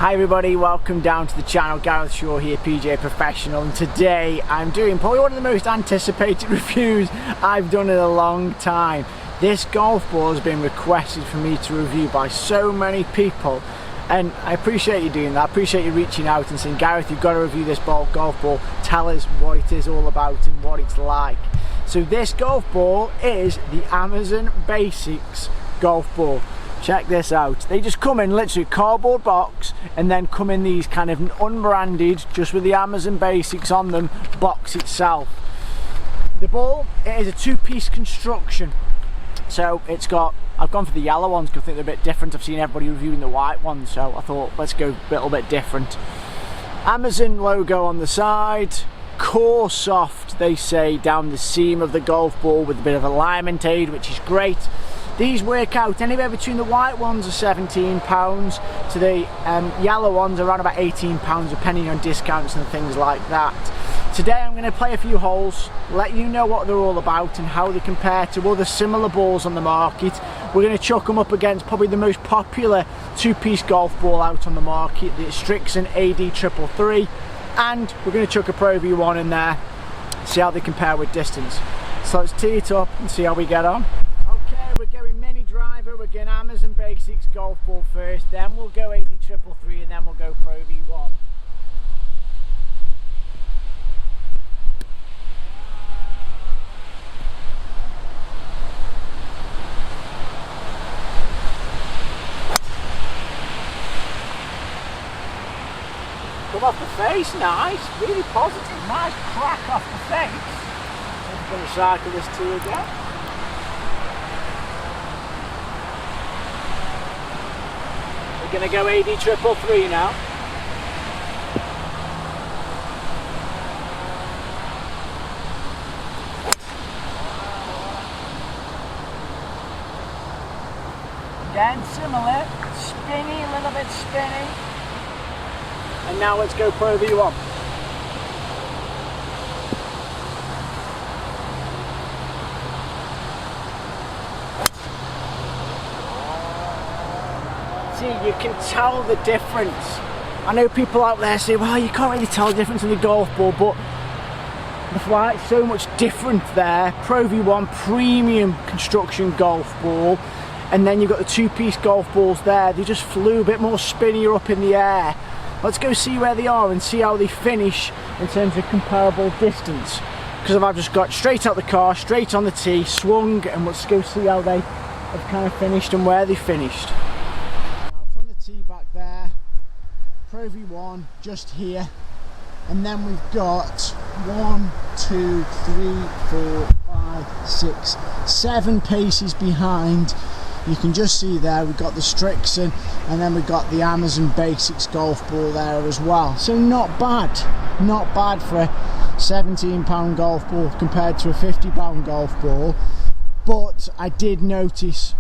Hi everybody, welcome down to the channel. Gareth Shaw here, PGA Professional, and today I'm doing probably one of the most anticipated reviews I've done in a long time. This golf ball has been requested for me to review by so many people, and I appreciate you doing that. I appreciate you reaching out and saying, Gareth, you've got to review this golf ball, tell us what it is all about and what it's like. So this golf ball is the Amazon Basics golf ball. Check this out. They just come in literally a cardboard box and then come in these kind of unbranded, just with the Amazon Basics on them, box itself. The ball, it is a two-piece construction. So it's got, I've gone for the yellow ones because I think they're a bit different. I've seen everybody reviewing the white ones, so I thought let's go a little bit different. Amazon logo on the side, Core Soft, they say, down the seam of the golf ball with a bit of alignment aid, which is great. These work out anywhere between the white ones are £17 to the yellow ones around about £18, depending on discounts and things like that. Today I'm going to play a few holes, let you know what they're all about and how they compare to other similar balls on the market. We're going to chuck them up against probably the most popular two-piece golf ball out on the market, the Srixon AD333, and we're going to chuck a Pro V1 in there, see how they compare with distance. So let's tee it up and see how we get on. We're going mini driver, we're going Amazon Basics golf ball first, then we'll go AD333 and then we'll go Pro V1. Come off the face, nice, really positive, nice crack off the face. I'm going to cycle this tee again. We're going to go AD333 now. Again, similar, spinny, a little bit spinny. And now let's go Pro V1. You can tell the difference. I know people out there say, well, you can't really tell the difference in the golf ball, but the flight's so much different there. Pro V1 premium construction golf ball, and then you've got the two-piece golf balls there. They just flew a bit more spinnier up in the air. Let's go see where they are and see how they finish in terms of comparable distance, because I've just got straight out the car, straight on the tee, swung, and let's go see how they have kind of finished and where they finished. Tee back there, Pro V1 just here, and then we've got 1, 2, 3, 4, 5, 6, 7 paces behind. You can just see there we've got the Srixon, and then we've got the Amazon Basics golf ball there as well. So not bad for a £17 golf ball compared to a £50 golf ball. But I did notice,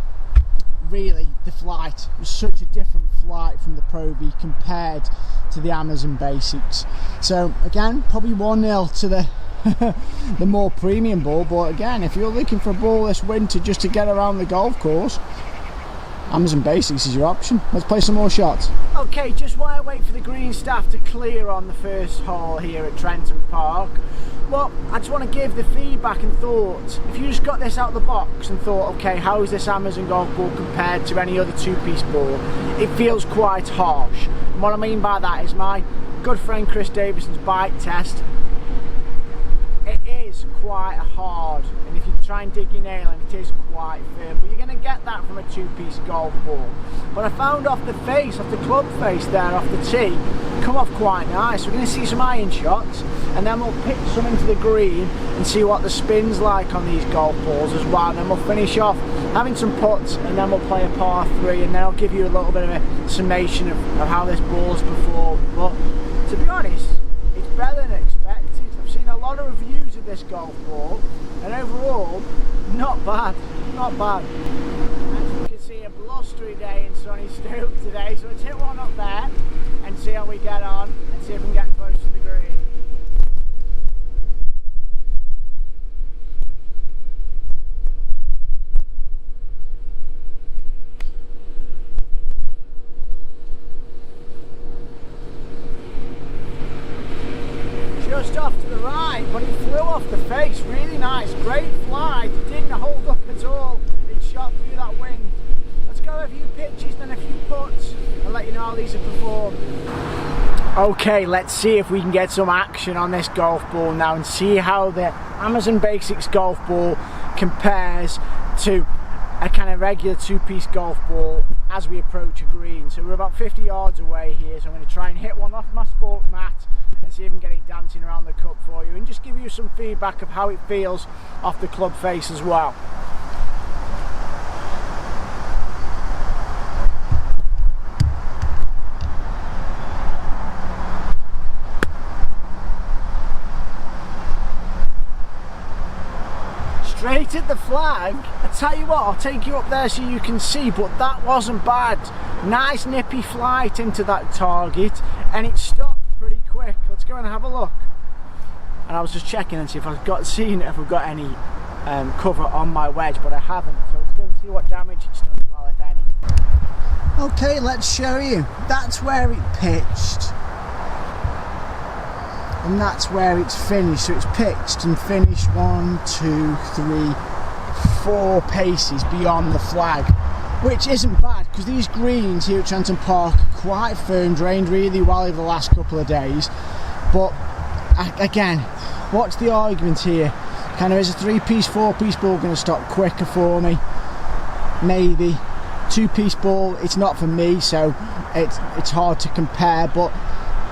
really, the flight was such a different flight from the Pro V compared to the Amazon Basics. So again, probably 1-0 to the more premium ball, but again, if you're looking for a ball this winter just to get around the golf course, Amazon Basics is your option. Let's play some more shots. Okay, just while I wait for the green staff to clear on the first hole here at Trenton Park, well, I just want to give the feedback and thoughts. If you just got this out of the box and thought, okay, how is this Amazon golf ball compared to any other two-piece ball? It feels quite harsh. And what I mean by that is my good friend Chris Davidson's bike test. It is quite hard, and if you try and dig your nail in, it is quite firm, but you're going to get that from a two-piece golf ball. But I found off the face, off the club face there, off the tee, come off quite nice. We're going to see some iron shots, and then we'll pitch some into the green and see what the spin's like on these golf balls as well, and then we'll finish off having some putts, and then we'll play a par 3, and then I'll give you a little bit of a summation of how this ball's performed. But to be honest, it's better than expected. I've seen a lot of reviews of this golf ball, and overall, not bad, not bad. As you can see, a blustery day in sunny Stoke today, so let's hit one up there and see how we get on, and see if we can get close to the green. nice. Great flight. It didn't hold up at all. It shot through that wind. Let's go a few pitches, then a few putts, and let you know how these have performed. Okay, let's see if we can get some action on this golf ball now and see how the Amazon Basics golf ball compares to a kind of regular two-piece golf ball as we approach a green. So we're about 50 yards away here, so I'm going to try and hit one off my sport mat and see if I can get it dancing around the cup for you and just give you some feedback of how it feels off the club face as well. Straight at the flag. I tell you what, I'll take you up there so you can see, but that wasn't bad. Nice nippy flight into that target, and it stopped pretty quick. Let's go and have a look. And I was just checking and see if I've got any cover on my wedge, but I haven't. So let's go and see what damage it's done as well, if any. Okay, let's show you. That's where it pitched. And that's where it's finished. So it's pitched and finished 1, 2, 3, 4 paces beyond the flag, which isn't bad because these greens here at Tranton Park are quite firm, drained really well over the last couple of days. But again, what's the argument here? Kind of is a 3-piece, 4-piece ball going to stop quicker for me? Maybe. 2-piece ball, it's not for me, so it's hard to compare. But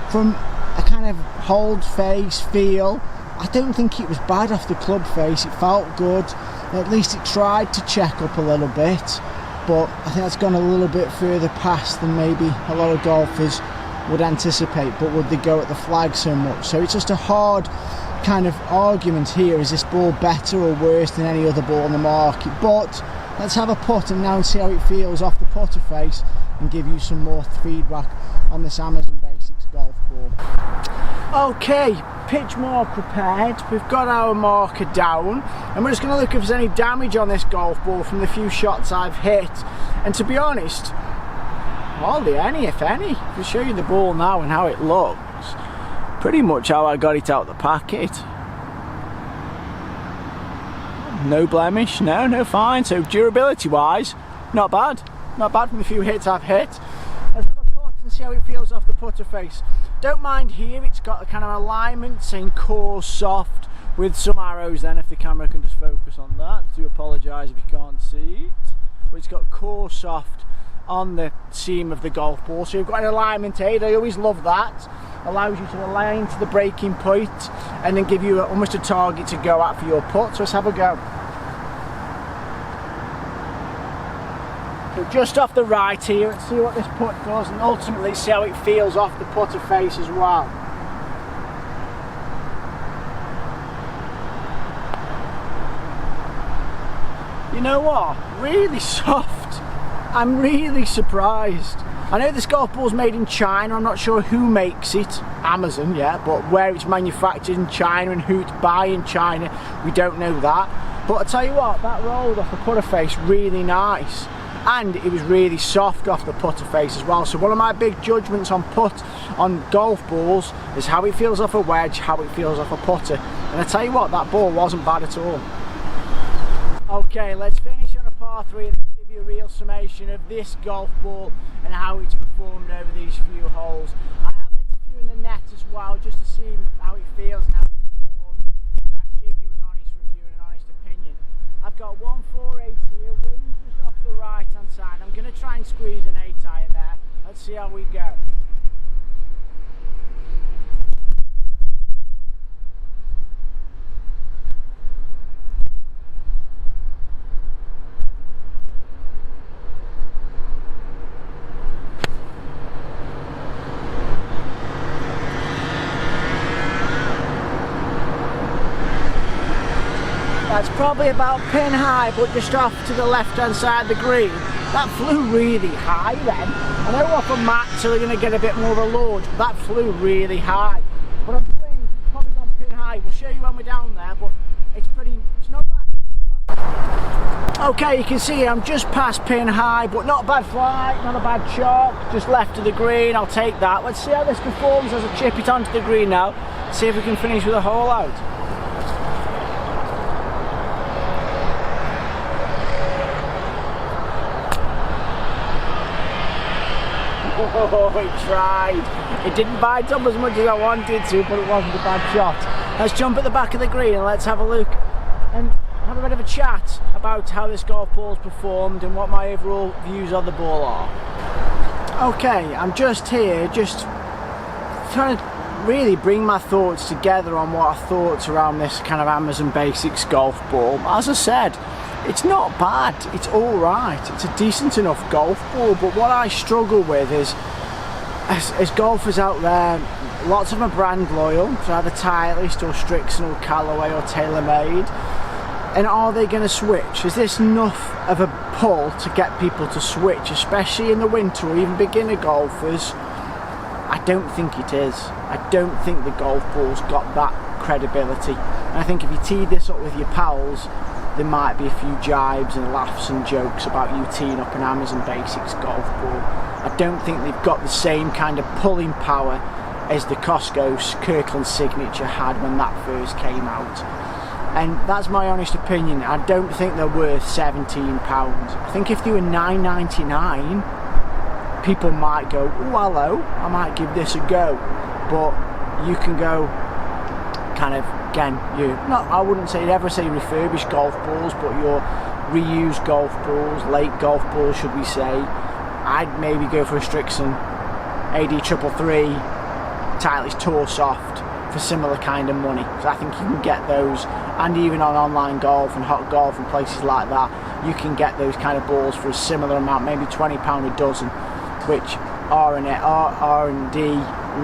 from a kind of hold face feel, I don't think it was bad off the club face. It felt good. At least it tried to check up a little bit, but I think that's gone a little bit further past than maybe a lot of golfers would anticipate. But would they go at the flag so much? So it's just a hard kind of argument here. Is this ball better or worse than any other ball on the market? But let's have a putt and now and see how it feels off the putter face and give you some more feedback on this Amazon Basics golf ball. Okay, pitch mark prepared. We've got our marker down and we're just going to look if there's any damage on this golf ball from the few shots I've hit. And to be honest, hardly any, if any. I'll show you the ball now and how it looks. Pretty much how I got it out the packet. No blemish, no fine. So durability wise, not bad. Not bad from the few hits I've hit. Let's have a putt and see how it feels off the putter face. Don't mind here, it's got a kind of alignment saying core soft with some arrows then if the camera can just focus on that. I do apologise if you can't see it. But it's got core soft on the seam of the golf ball. So you've got an alignment aid, I always love that. Allows you to align to the breaking point and then give you almost a target to go at for your putt. So let's have a go. So just off the right here, let's see what this putt does and ultimately see how it feels off the putter face as well. You know what? Really soft. I'm really surprised. I know this golf ball's made in China. I'm not sure who makes it, Amazon, yeah, but where it's manufactured in China and who it's by in China, we don't know that. But I tell you what, that rolled off the putter face really nice. And it was really soft off the putter face as well. So one of my big judgments on golf balls is how it feels off a wedge, how it feels off a putter. And I tell you what, that ball wasn't bad at all. Okay, let's finish on a par 3 and then give you a real summation of this golf ball and how it's performed over these few holes. I have hit a few in the net as well, just to see how it feels and how it performs, so I can give you an honest review and an honest opinion. I've got 148 here, wind just off the right hand side. I'm going to try and squeeze an 8-iron there. Let's see how we go. That's probably about pin high, but just off to the left hand side of the green. That flew really high then. I know off a mat, so we're going to get a bit more of a load, but that flew really high. But I'm pleased, it's probably gone pin high. We'll show you when we're down there, but it's not bad. Okay, you can see I'm just past pin high, but not a bad flight, not a bad shot, just left of the green. I'll take that. Let's see how this performs as I chip it onto the green now. See if we can finish with a hole out. Oh, it tried. It didn't bite up as much as I wanted to, but it wasn't a bad shot. Let's jump at the back of the green and let's have a look and have a bit of a chat about how this golf ball's performed and what my overall views on the ball are. Okay, I'm just here, just trying to really bring my thoughts together on what I thought around this kind of Amazon Basics golf ball. As I said, it's not bad, it's alright, it's a decent enough golf ball, but what I struggle with is, as golfers out there, lots of them are brand loyal to either Titleist or Strixon or Callaway or TaylorMade, and are they going to switch? Is this enough of a pull to get people to switch, especially in the winter or even beginner golfers? I don't think it is. I don't think the golf ball's got that credibility. And I think if you tee this up with your pals, there might be a few jibes and laughs and jokes about you teeing up an Amazon Basics golf ball. I don't think they've got the same kind of pulling power as the Costco Kirkland Signature had when that first came out. And that's my honest opinion. I don't think they're worth £17. I think if they were $9.99, people might go, oh hello, I might give this a go. But you can go kind of, again, I wouldn't say ever say refurbished golf balls, but your reused golf balls, late golf balls should we say. I'd maybe go for a Strixon AD333 Titleist Tour Soft for similar kind of money. So I think you can get those, and even on online golf and hot golf and places like that, you can get those kind of balls for a similar amount, maybe £20 a dozen, which R&D,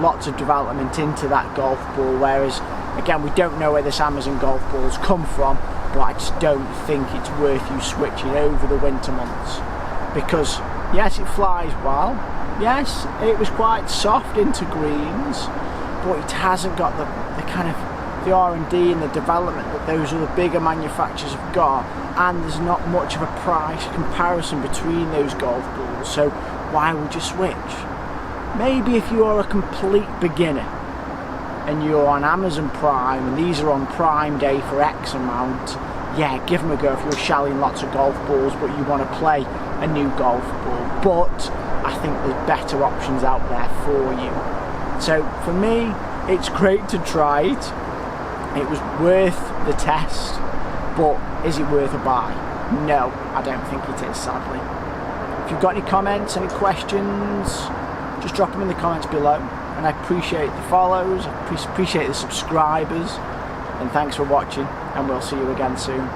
lots of development into that golf ball, whereas again we don't know where this Amazon golf ball's come from, but I just don't think it's worth you switching over the winter months, because yes, it flies well, yes, it was quite soft into greens, but it hasn't got the kind of the R&D and the development that those other bigger manufacturers have got, and there's not much of a price comparison between those golf balls, so why would you switch? Maybe if you are a complete beginner and you're on Amazon Prime and these are on Prime Day for X amount, yeah, give them a go if you're shelling lots of golf balls but you want to play a new golf ball. But I think there's better options out there for you. So for me, it's great to try it. It was worth the test, but is it worth a buy? No, I don't think it is, sadly. If you've got any comments, any questions, just drop them in the comments below. And I appreciate the follows, I appreciate the subscribers, and thanks for watching, and we'll see you again soon.